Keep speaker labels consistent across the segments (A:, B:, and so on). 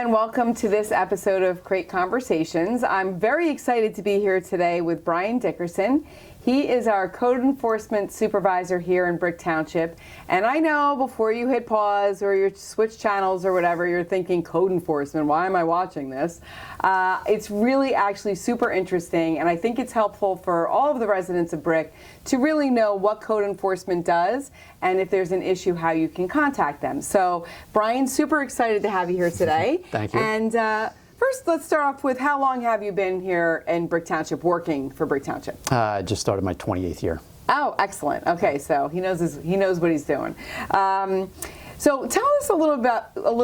A: and welcome to this episode of Crate Conversations. I'm very excited to be here today with Bryan Dickerson. He is our code enforcement supervisor here in Brick Township. And I know before you hit pause or you switch channels or whatever, you're thinking code enforcement, why am I watching this? It's really actually super interesting, and I think it's helpful for all of the residents of Brick to really know what code enforcement does and if there's an issue, how you can contact them. So Bryan, super excited to have you here today.
B: Thank you.
A: And first, let's start off with how long have you been here in Brick Township, working for Brick Township?
B: I just started my 28th year.
A: Oh, excellent. Okay, so he knows what he's doing. So tell us a little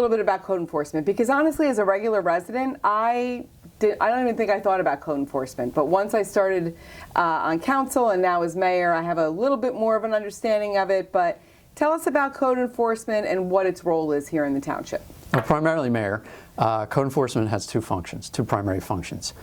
A: bit about code enforcement, because honestly, as a regular resident, I don't even think I thought about code enforcement. But once I started on council and now as mayor, I have a little bit more of an understanding of it. But tell us about code enforcement and what its role is here in the township.
B: Well, primarily mayor. Code enforcement has two primary functions.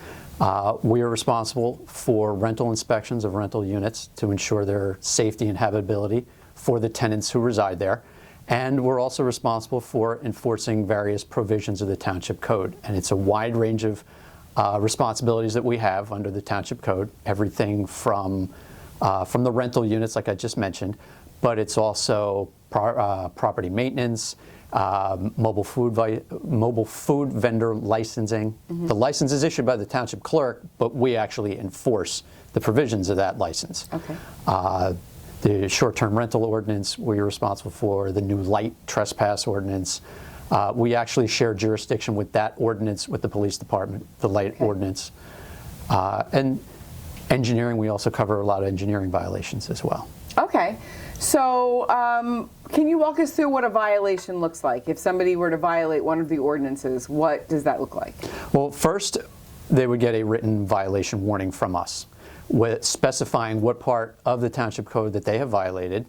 B: We are responsible for rental inspections of rental units to ensure their safety and habitability for the tenants who reside there. And we're also responsible for enforcing various provisions of the Township Code. And it's a wide range of responsibilities that we have under the Township Code, everything from the rental units, like I just mentioned, but it's also property maintenance, mobile food vendor licensing. Mm-hmm. The license is issued by the township clerk, but we actually enforce the provisions of that license.
A: Okay.
B: The short-term rental ordinance, we're responsible for the new light trespass ordinance. We actually share jurisdiction with that ordinance with the police department, the light ordinance. And engineering, we also cover a lot of engineering violations as well.
A: Okay. So can you walk us through what a violation looks like? If somebody were to violate one of the ordinances, what does that look like?
B: Well, first, they would get a written violation warning from us, with specifying what part of the Township Code that they have violated,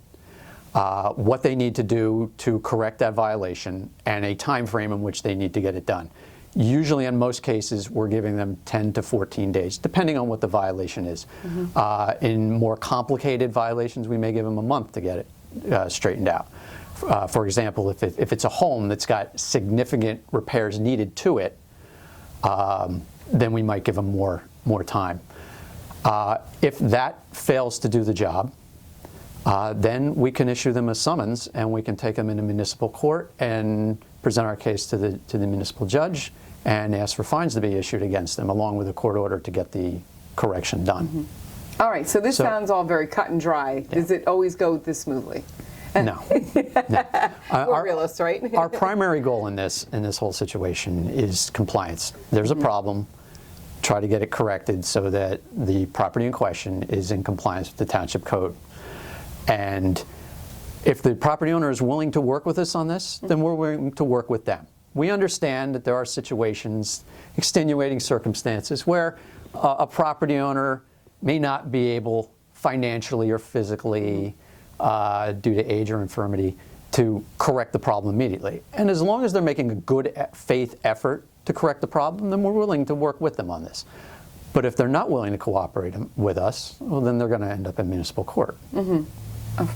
B: what they need to do to correct that violation, and a time frame in which they need to get it done. Usually, in most cases, we're giving them 10 to 14 days, depending on what the violation is. Mm-hmm. In more complicated violations, we may give them a month to get it straightened out. For example, if it's a home that's got significant repairs needed to it, then we might give them more time. If that fails to do the job, then we can issue them a summons and we can take them into municipal court and present our case to the municipal judge and ask for fines to be issued against them, along with a court order to get the correction done.
A: Mm-hmm. All right, so this sounds all very cut and dry. Yeah. Does it always go this smoothly?
B: No.
A: We're realists, right?
B: Our primary goal in this whole situation is compliance. There's a problem. Try to get it corrected so that the property in question is in compliance with the Township Code. And if the property owner is willing to work with us on this, then we're willing to work with them. We understand that there are situations, extenuating circumstances, where a property owner may not be able financially or physically, due to age or infirmity, to correct the problem immediately. And as long as they're making a good faith effort to correct the problem, then we're willing to work with them on this. But if they're not willing to cooperate with us, well, then they're going to end up in municipal court.
A: Mm-hmm. Oh,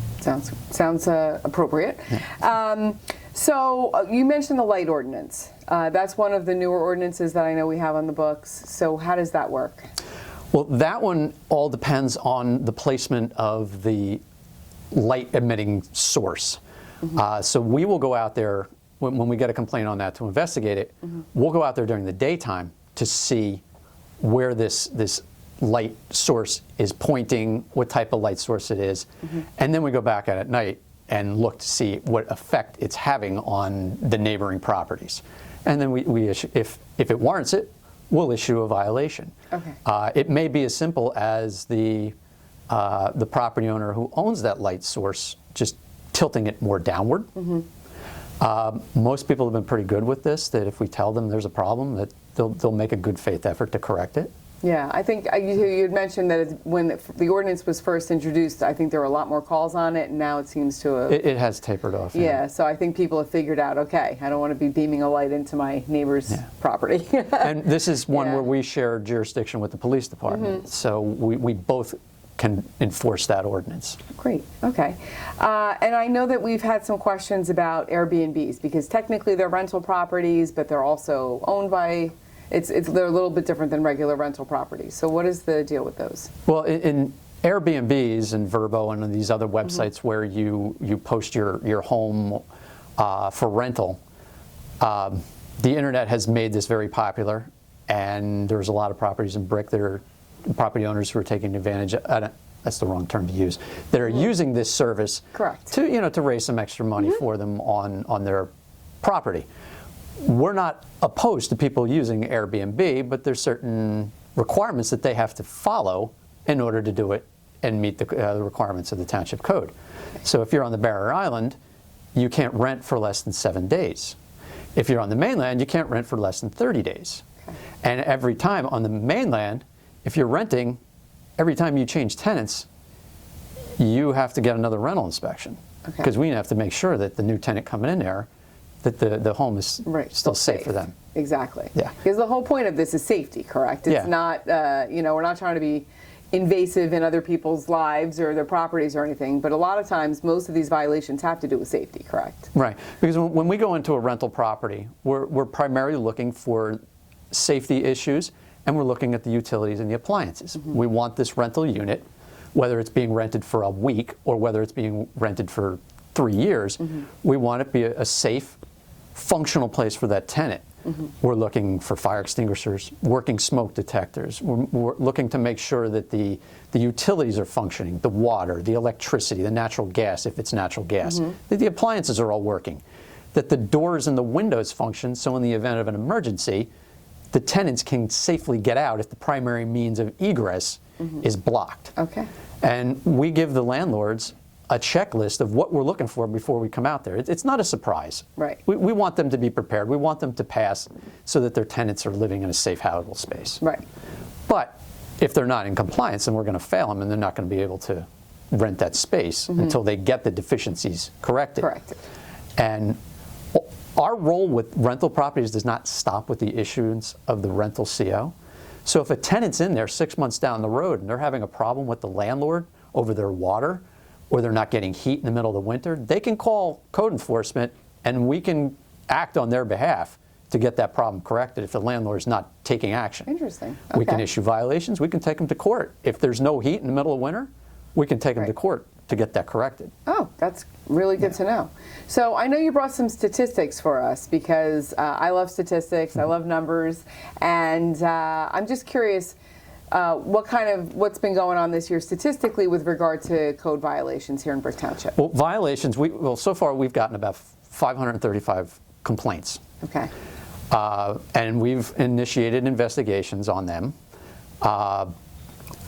A: sounds appropriate. Yeah. So you mentioned the light ordinance. That's one of the newer ordinances that I know we have on the books. So how does that work?
B: Well, that one all depends on the placement of the light emitting source. Mm-hmm. So we will go out there when we get a complaint on that to investigate it. Mm-hmm. We'll go out there during the daytime to see where this light source is pointing, what type of light source it is, and then we go back at night and look to see what effect it's having on the neighboring properties. And then we issue, if it warrants it, we'll issue a violation. Okay. It may be as simple as the property owner who owns that light source just tilting it more downward. Mm-hmm. Most people have been pretty good with this, that if we tell them there's a problem, that they'll make a good faith effort to correct it.
A: Yeah, I think you had mentioned that when the ordinance was first introduced, I think there were a lot more calls on it, and now it seems to have...
B: It has tapered off.
A: Yeah, so I think people have figured out, okay, I don't want to be beaming a light into my neighbor's property.
B: And this is one where we share jurisdiction with the police department. Mm-hmm. So we both can enforce that ordinance.
A: Great. Okay. And I know that we've had some questions about Airbnbs because technically they're rental properties, but they're also owned by. They're a little bit different than regular rental properties. So what is the deal with those?
B: Well, in Airbnbs and Vrbo and these other websites where you post your home for rental, the internet has made this very popular, and there's a lot of properties in Brick that are property owners who are taking advantage. That's the wrong term to use. That are using this service,
A: correct,
B: to raise some extra money for them on their property. We're not opposed to people using Airbnb, but there's certain requirements that they have to follow in order to do it and meet the requirements of the Township Code. So if you're on the Barrier Island, you can't rent for less than 7 days. If you're on the mainland, you can't rent for less than 30 days. Okay. And every time on the mainland, if you're renting, every time you change tenants, you have to get another rental inspection. Because we have to make sure that the new tenant coming in there, that the home is still safe for them.
A: Exactly.
B: Yeah.
A: Because the whole point of this is safety, correct? It's not, we're not trying to be invasive in other people's lives or their properties or anything, but a lot of times most of these violations have to do with safety, correct?
B: Right. Because when we go into a rental property, we're primarily looking for safety issues, and we're looking at the utilities and the appliances. We want this rental unit, whether it's being rented for a week or whether it's being rented for 3 years, we want it to be a safe, functional place for that tenant. We're looking for fire extinguishers, working smoke detectors. We're looking to make sure that the utilities are functioning, the water, the electricity, the natural gas, if it's natural gas, that the appliances are all working, that the doors and the windows function, so in the event of an emergency, the tenants can safely get out if the primary means of egress is blocked.
A: Okay.
B: And we give the landlords a checklist of what we're looking for before we come out there. It's not a surprise.
A: Right.
B: We want them to be prepared. We want them to pass so that their tenants are living in a safe, habitable space.
A: Right.
B: But if they're not in compliance, then we're going to fail them, and they're not going to be able to rent that space until they get the deficiencies corrected.
A: Corrected.
B: And our role with rental properties does not stop with the issuance of the rental CO. So if a tenant's in there 6 months down the road and they're having a problem with the landlord over their water, or they're not getting heat in the middle of the winter, they can call code enforcement and we can act on their behalf to get that problem corrected if the landlord is not taking action.
A: Interesting. Okay.
B: We can issue violations. We can take them to court. If there's no heat in the middle of winter, we can take them to court to get that corrected.
A: Oh, that's really good to know. So I know you brought some statistics for us because I love statistics, I love numbers, and I'm just curious what's been going on this year statistically with regard to code violations here in Brick Township?
B: Well, violations, so far we've gotten about 535 complaints.
A: Okay.
B: And we've initiated investigations on them.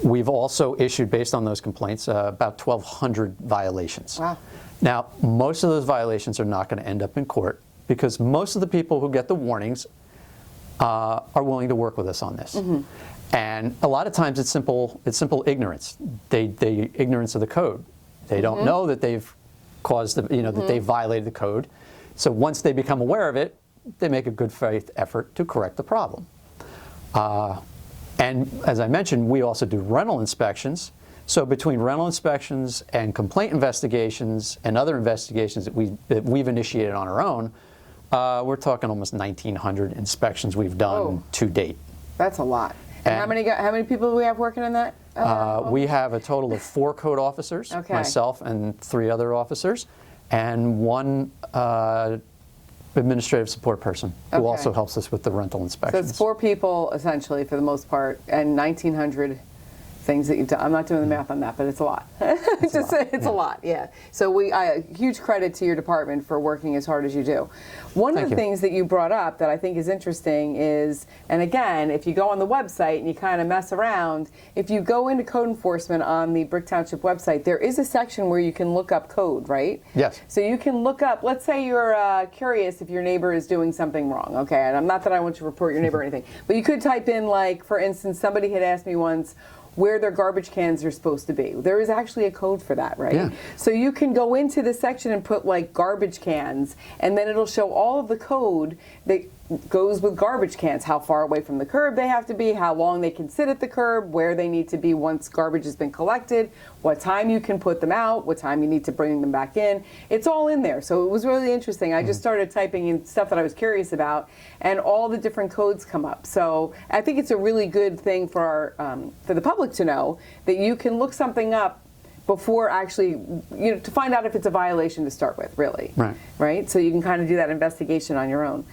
B: We've also issued, based on those complaints, about 1,200 violations.
A: Wow.
B: Now, most of those violations are not going to end up in court because most of the people who get the warnings are willing to work with us on this. And a lot of times it's simple ignorance. They ignorance of the code. They don't know that they've caused that they've violated the code. So once they become aware of it, they make a good faith effort to correct the problem. And as I mentioned, we also do rental inspections. So between rental inspections and complaint investigations and other investigations that we've initiated on our own, we're talking almost 1,900 inspections we've done to date.
A: That's a lot. And how many people do we have working in that?
B: We have a total of 4 code officers, myself and 3 other officers, and 1 administrative support person who also helps us with the rental inspections.
A: So it's 4 people essentially for the most part, and 1,900 things that you've done. I'm not doing the math on that, but it's a lot. It's a lot, yeah. So huge credit to your department for working as hard as you do. One of the things that you brought up that I think is interesting is, and again, if you go on the website and you kind of mess around, if you go into code enforcement on the Brick Township website, there is a section where you can look up code, right?
B: Yes.
A: So you can look up, let's say you're curious if your neighbor is doing something wrong, okay? And I'm not that I want you to report your neighbor or anything, but you could type in, like, for instance, somebody had asked me once, where their garbage cans are supposed to be. There is actually a code for that, right?
B: Yeah.
A: So you can go into the section and put like garbage cans, and then it'll show all of the code that goes with garbage cans, how far away from the curb they have to be, how long they can sit at the curb, where they need to be once garbage has been collected, what time you can put them out, what time you need to bring them back in. It's all in there. So it was really interesting. I just started typing in stuff that I was curious about, and all the different codes come up. So I think it's a really good thing for for the public to know that you can look something up before actually, to find out if it's a violation to start with, really. Right? So you can kind of do that investigation on your own.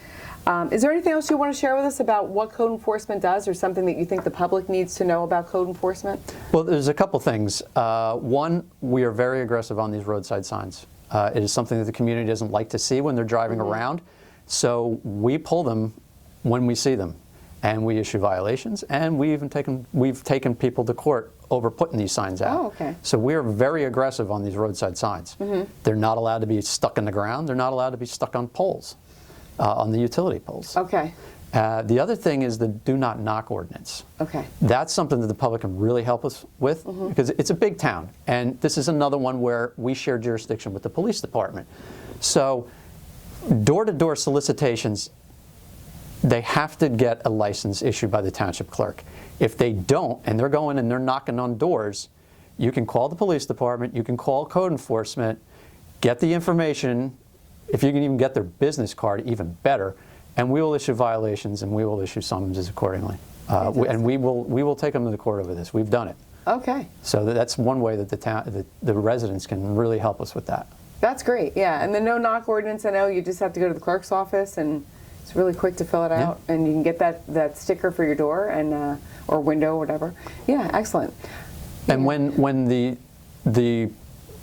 A: Is there anything else you want to share with us about what code enforcement does, or something that you think the public needs to know about code enforcement?
B: Well, there's a couple things. One, we are very aggressive on these roadside signs. It is something that the community doesn't like to see when they're driving around. So we pull them when we see them, and we issue violations, and we've taken people to court over putting these signs out.
A: Oh, okay.
B: So we're very aggressive on these roadside signs. They're not allowed to be stuck in the ground. They're not allowed to be stuck on poles, on the utility poles.
A: Okay.
B: The other thing is the do not knock ordinance.
A: Okay.
B: That's something that the public can really help us with, because it's a big town, and this is another one where we share jurisdiction with the police department. So door-to-door solicitations, they have to get a license issued by the township clerk. If they don't, and they're going and they're knocking on doors, you can call the police department, you can call code enforcement, get the information. If you can even get their business card, even better, and we will issue violations and we will issue summonses accordingly. And we will take them to the court over this. We've done it.
A: Okay.
B: So that's one way that the residents can really help us with that.
A: That's great, yeah. And the no-knock ordinance, I know you just have to go to the clerk's office, and it's really quick to fill it out, and you can get that sticker for your door and or window, whatever. Yeah, excellent.
B: And when the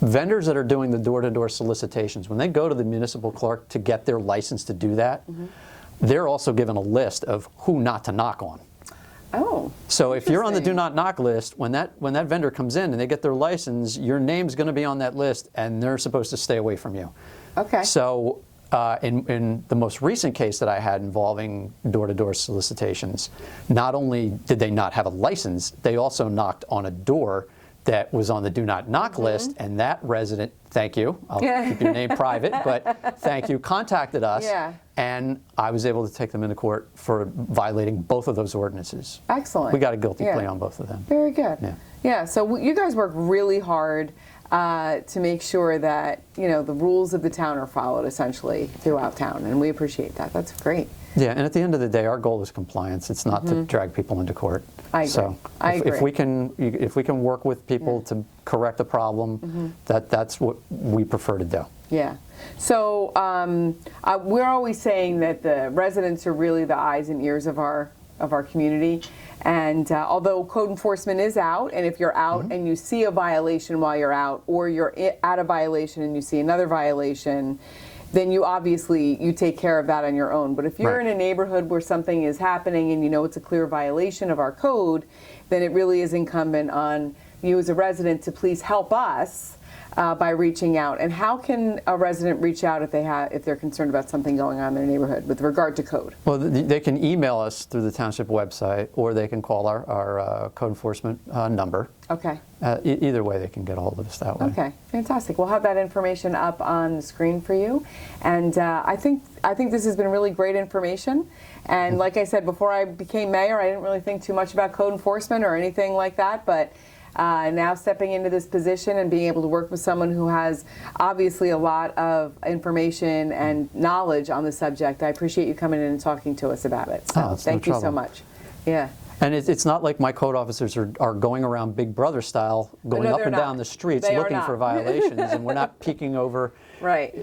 B: vendors that are doing the door-to-door solicitations, when they go to the municipal clerk to get their license to do that, they're also given a list of who not to knock on.
A: Oh.
B: So if you're on the do not knock list, when that vendor comes in and they get their license, your name's going to be on that list, and they're supposed to stay away from you.
A: Okay.
B: So in the most recent case that I had involving door-to-door solicitations, not only did they not have a license, they also knocked on a door that was on the do not knock list, and that resident, thank you, I'll keep your name private, but thank you, contacted us, and I was able to take them into court for violating both of those ordinances.
A: Excellent.
B: We got a guilty plea on both of them.
A: Very good. Yeah, so you guys work really hard to make sure that, the rules of the town are followed, essentially, throughout town, and we appreciate that. That's great.
B: Yeah, and at the end of the day, our goal is compliance. It's not to drag people into court.
A: I agree.
B: So if we can work with people to correct the problem, that's what we prefer to do.
A: Yeah. So we're always saying that the residents are really the eyes and ears of our community. And although code enforcement is out, and if you're out and you see a violation while you're out, or you're at a violation and you see another violation, then you take care of that on your own. But if you're in a neighborhood where something is happening and you know it's a clear violation of our code, then it really is incumbent on you as a resident to please help us by reaching out. And how can a resident reach out if they're concerned about something going on in their neighborhood with regard to code?
B: Well, they can email us through the township website, or they can call our code enforcement number.
A: Okay.
B: Either way, they can get a hold of us that way.
A: Okay, fantastic. We'll have that information up on the screen for you. And I think this has been really great information. And like I said, before I became mayor, I didn't really think too much about code enforcement or anything like that. But now stepping into this position and being able to work with someone who has obviously a lot of information and knowledge on the subject, I appreciate you coming in and talking to us about it. So thank you so much. Yeah.
B: And it's not like my code officers are going around Big Brother style, going up and down the streets looking for violations, and we're not peeking over.
A: Right.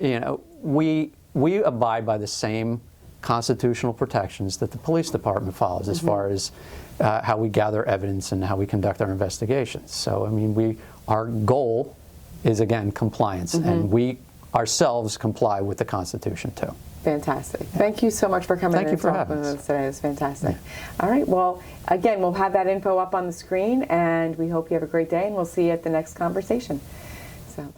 B: We abide by the same constitutional protections that the police department follows as far as how we gather evidence and how we conduct our investigations. So, I mean, our goal is, again, compliance, and we ourselves comply with the Constitution, too.
A: Fantastic. Thank you so much for coming in and talking with us today. It was fantastic. All right. Well, again, we'll have that info up on the screen, and we hope you have a great day, and we'll see you at the next conversation. So.